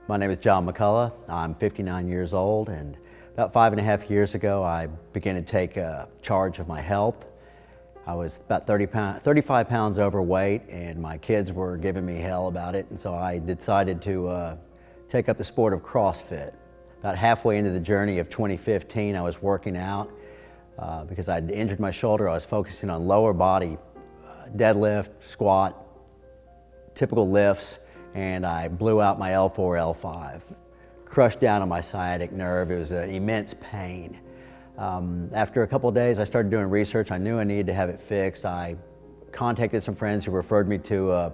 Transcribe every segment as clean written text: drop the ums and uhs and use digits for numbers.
My name is John McCulloch. I'm 59 years old, and about 5.5 years ago I began to take charge of my health. I was about 35 pounds overweight, and my kids were giving me hell about it, and so I decided to take up the sport of CrossFit. About halfway into the journey of 2015, I was working out because I'd injured my shoulder. I was focusing on lower body, deadlift, squat, typical lifts, and I blew out my L4, L5. Crushed down on my sciatic nerve. It was an immense pain. After a couple of days, I started doing research. I knew I needed to have it fixed. I contacted some friends who referred me to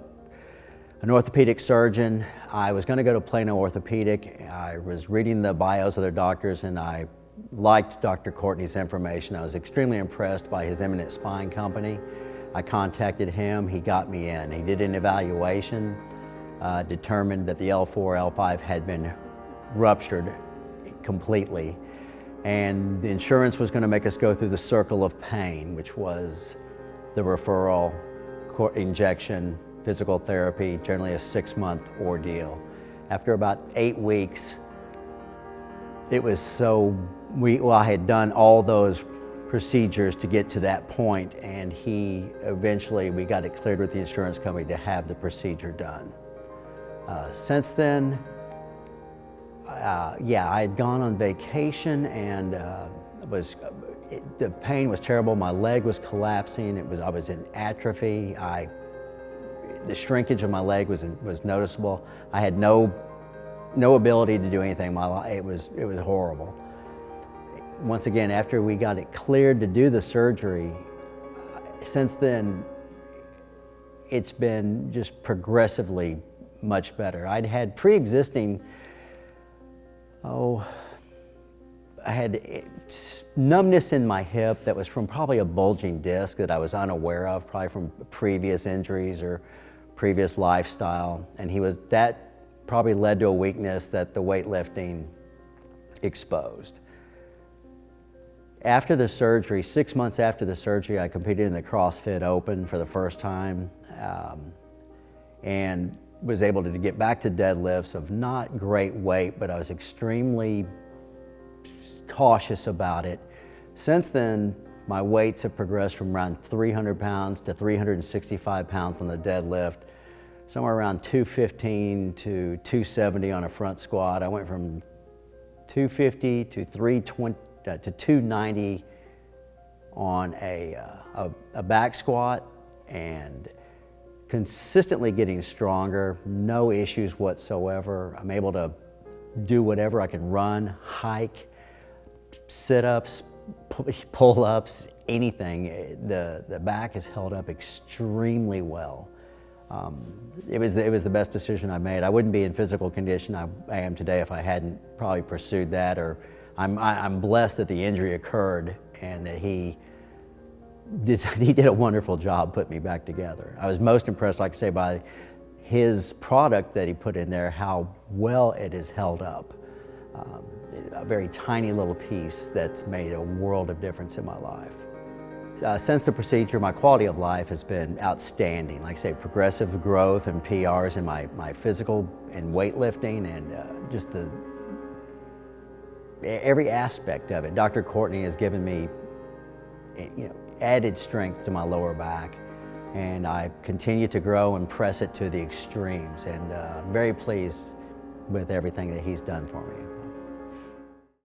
an orthopedic surgeon. I was going to go to Plano Orthopedic. I was reading the bios of their doctors, and I liked Dr. Courtney's information. I was extremely impressed by his Eminent Spine company. I contacted him. He got me in. He did an evaluation, determined that the L4, L5 had been ruptured completely, and the insurance was going to make us go through the circle of pain, which was the referral, injection, physical therapy, generally a 6-month ordeal. After about 8 weeks, it was I had done all those procedures to get to that point, and we got it cleared with the insurance company to have the procedure done. Since then, I had gone on vacation, and the pain was terrible. My leg was collapsing. I was in atrophy. The shrinkage of my leg was noticeable. I had no ability to do anything. It was horrible. Once again, after we got it cleared to do the surgery, since then, it's been just progressively much better. I'd had pre-existing, I had numbness in my hip that was from probably a bulging disc that I was unaware of, probably from previous injuries or previous lifestyle. And that probably led to a weakness that the weightlifting exposed. After the surgery, 6 months after the surgery, I competed in the CrossFit Open for the first time, and was able to get back to deadlifts of not great weight, but I was extremely cautious about it. Since then, my weights have progressed from around 300 pounds to 365 pounds on the deadlift, somewhere around 215 to 270 on a front squat. I went from 250 to 320 to 290 on a back squat, and consistently getting stronger, no issues whatsoever. I'm able to do whatever. I can run, hike, sit-ups, pull-ups, anything. The back has held up extremely well. It was the best decision I made. I wouldn't be in physical condition I am today if I hadn't probably pursued that. Or I'm blessed that the injury occurred and that he did a wonderful job putting me back together. I was most impressed, like I say, by his product that he put in there, how well it has held up. A very tiny little piece that's made a world of difference in my life. Since the procedure, my quality of life has been outstanding. Like I say, progressive growth and PRs in my physical and weightlifting, and just every aspect of it. Dr. Courtney has given me added strength to my lower back, and I continue to grow and press it to the extremes, and I'm very pleased with everything that he's done for me.